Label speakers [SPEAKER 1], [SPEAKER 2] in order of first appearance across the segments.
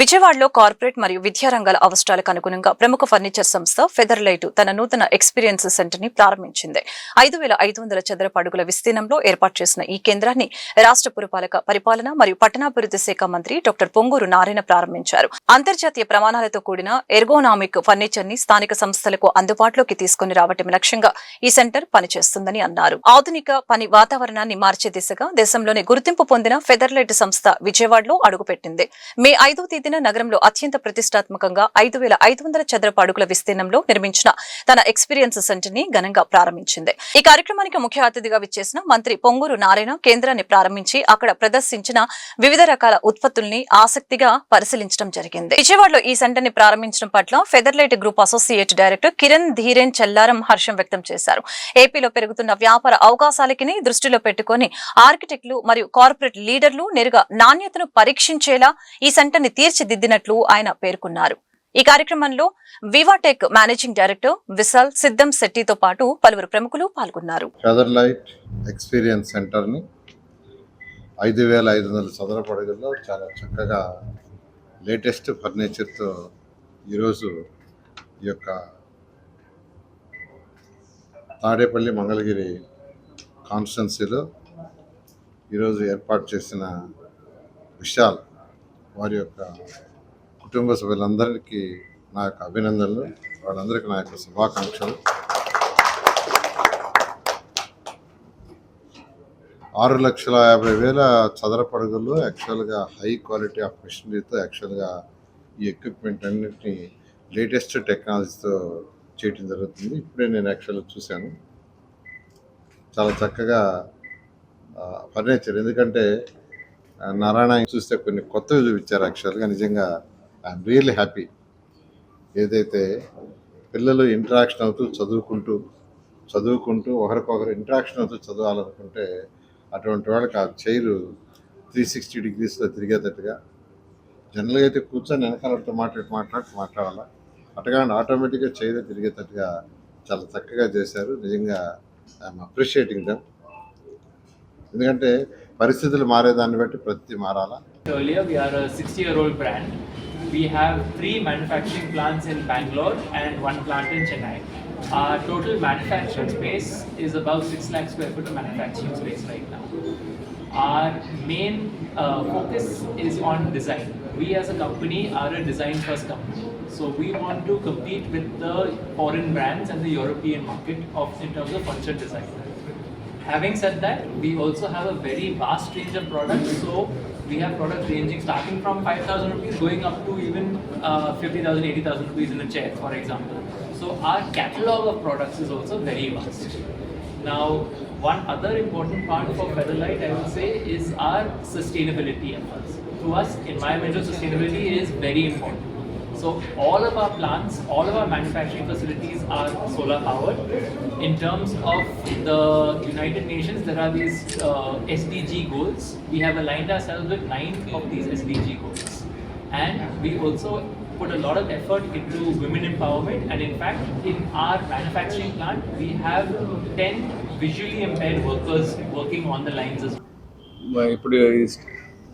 [SPEAKER 1] విజయవాడలో కార్పొరేట్ మరియు విద్యా రంగాల అవసరాలకు అనుగుణంగా ప్రముఖ ఫర్నిచర్ సంస్థ ఫెదర్లైట్ తన నూతన ఎక్స్పీరియన్స్ సెంటర్ ని ప్రారంభించింది. 5,500 చదరపు అడుగుల విస్తీర్ణంలో ఏర్పాటు చేసిన ఈ కేంద్రాన్ని రాష్ట్ర పురపాలక పరిపాలన మరియు పట్టణాభివృద్ధి శాఖ మంత్రి డాక్టర్ పొంగూరు నారాయణ ప్రారంభించారు. అంతర్జాతీయ ప్రమాణాలతో కూడిన ఎర్గోనామిక్ ఫర్నిచర్ ని స్థానిక సంస్థలకు అందుబాటులోకి తీసుకుని రావటం లక్ష్యంగా ఈ సెంటర్ పనిచేస్తుందని అన్నారు. ఆధునిక పని వాతావరణాన్ని మార్చే దిశగా దేశంలోనే గుర్తింపు పొందిన ఫెదర్లైట్ సంస్థ విజయవాడలో అడుగుపెట్టింది. మే 5వ తేదీన నగరంలో అత్యంత ప్రతిష్టాత్మకంగా 5,500 చదరపు అడుగుల విస్తీర్ణంలో నిర్మించిన తన ఎక్స్పీరియన్స్ సెంటర్ ని ఘనంగా ప్రారంభించింది. ఈ కార్యక్రమానికి ముఖ్య అతిథిగా విచ్చేసిన మంత్రి పొంగూరు నారాయణ కేంద్రాన్ని ప్రారంభించి అక్కడ ప్రదర్శించిన వివిధ రకాల ఉత్పత్తుల్ని ఆసక్తిగా పరిశీలించడం జరిగింది. విజయవాడలో ఈ సెంటర్ ని ప్రారంభించడం పట్ల Featherlite group associate director Kiran Dhiren Chellaram హర్షం వ్యక్తం చేశారు. ఏపీలో పెరుగుతున్న వ్యాపార అవకాశాలకి దృష్టిలో పెట్టుకుని ఆర్కిటెక్టులు మరియు కార్పొరేట్ లీడర్లు నేరుగా నాణ్యతను పరీక్షించేలా ఈ సెంటర్ ని తీర్చిదిద్దినట్లు ఆయన పేర్కొన్నారు. ఈ కార్యక్రమంలో వివాటెక్ మేనేజింగ్ డైరెక్టర్ విశాల్ సిద్ధం శెట్టితో పాటు పలువురు ప్రముఖులు పాల్గొన్నారు.
[SPEAKER 2] ఫెదర్లైట్ ఎక్స్పీరియన్స్ సెంటర్ ని 5,500 చదరపు అడుగుల్లో చాలా చక్కగా లేటెస్ట్ ఫర్నిచర్తో ఈరోజు ఈ యొక్క తాడేపల్లి మంగళగిరి కాన్స్టిట్యున్సీలో ఈరోజు ఏర్పాటు చేసిన విశాల్ వారి యొక్క కుటుంబ సభ్యులందరికీ నా యొక్క అభినందనలు, వాళ్ళందరికీ నా యొక్క శుభాకాంక్షలు. 6,50,000 చదరపు అడుగుల్లో యాక్చువల్గా హై క్వాలిటీ ఆఫ్ మిషనరీతో యాక్చువల్గా ఈ ఎక్విప్మెంట్ అన్నింటినీ లేటెస్ట్ టెక్నాలజీతో చేయటం జరుగుతుంది. ఇప్పుడే నేను యాక్చువల్గా చూశాను, చాలా చక్కగా ఫర్నిచర్. ఎందుకంటే నారాయణ చూస్తే కొన్ని కొత్తవి చూపించారు. యాక్చువల్గా నిజంగా ఐఎమ్ రియల్లీ హ్యాపీ. ఏదైతే పిల్లలు ఇంటరాక్షన్ అవుతూ చదువుకుంటూ ఒకరికొకరు ఇంటరాక్షన్ అవుతూ చదవాలనుకుంటే అటువంటి వాళ్ళకి ఆ చైరు 360 degreesలో తిరిగేటట్టుగా, జనరల్గా అయితే కూర్చొని వెనకాలతో మాట్లాడాలా, అటుగా ఆటోమేటిక్గా చైరు తిరిగేటట్టుగా చాలా చక్కగా చేశారు. నిజంగా ఐఎమ్ అప్రిషియేటింగ్ దెమ్. ఎందుకంటే పరిస్థితులు మారేదాన్ని బట్టి ప్రతి మారాలా.
[SPEAKER 3] Earlier, we are a 60-year-old brand. We have 3 manufacturing plants in Bangalore and 1 plant in Chennai. Our total manufacturing space is about 6 lakh square foot of manufacturing space right now. Our main focus is on design. We as a company are a design first company. So we want to compete with the foreign brands and the European market in terms of furniture design. Having said that, we also have a very vast range of products. So we have products ranging starting from 5,000 rupees going up to even 50,000, 80,000 rupees in a chair, for example. So our catalog of products is also very vast. Now, one other important part for Featherlight, I would say, is our sustainability efforts. To us, environmental sustainability is very important. So all of our plants, all of our manufacturing facilities are solar powered. In terms of the United Nations, there are these SDG goals. We have aligned ourselves with 9 of these SDG goals. And we also put a lot of effort into women empowerment. And in fact, in our manufacturing plant, we have 10 visually impaired workers working on the lines as well.
[SPEAKER 4] ఇప్పుడు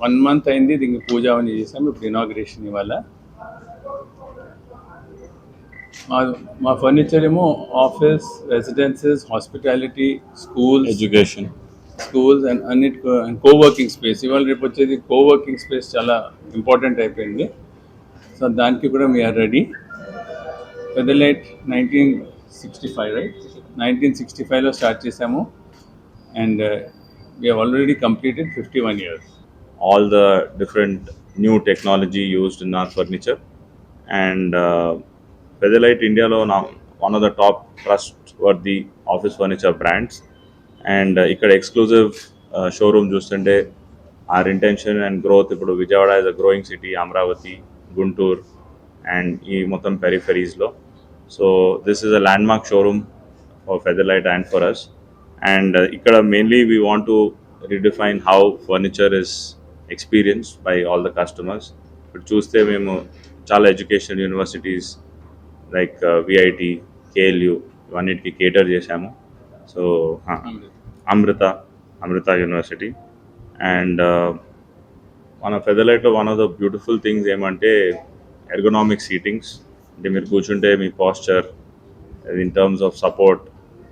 [SPEAKER 4] 1 month అయింది, దీనికి పూజ అవన్నీ చేసాము. ఇప్పుడు inauguration ఇవాళ. మా furniture ఏమో office, residences, hospitality, schools,
[SPEAKER 5] education,
[SPEAKER 4] schools and అన్నిటి కోవర్కింగ్ స్పేస్. ఇవాళ రేపు వచ్చేది కోవర్కింగ్ స్పేస్ చాలా ఇంపార్టెంట్ అయిపోయింది. సో దానికి కూడా వీఆర్ రెడీ. ఫెదర్లైట్ 1965 రైట్, 1965లో స్టార్ట్ చేసాము and we have already completed 51 years.
[SPEAKER 5] all the different new technology used in our furniture, and Featherlight India lo now one of the top trustworthy office furniture brands, and ikkada exclusive showroom chustunte our intention and growth ippudu Vijayawada is a growing city, Amravati, Guntur and ee mottham peripheries lo. So this is a landmark showroom for Featherlight and for us, and ikkada mainly we want to redefine how furniture is experienced by all the customers. ఇప్పుడు చూస్తే మేము చాలా educational universities like VIT, KLU ఇవన్నిటికీ cater చేశాము. So Amrita university and మన ఫెదర్లైట్లో one of the beautiful things ఏమంటే ergonomic seatings. అంటే మీరు కూర్చుంటే మీ posture in terms of support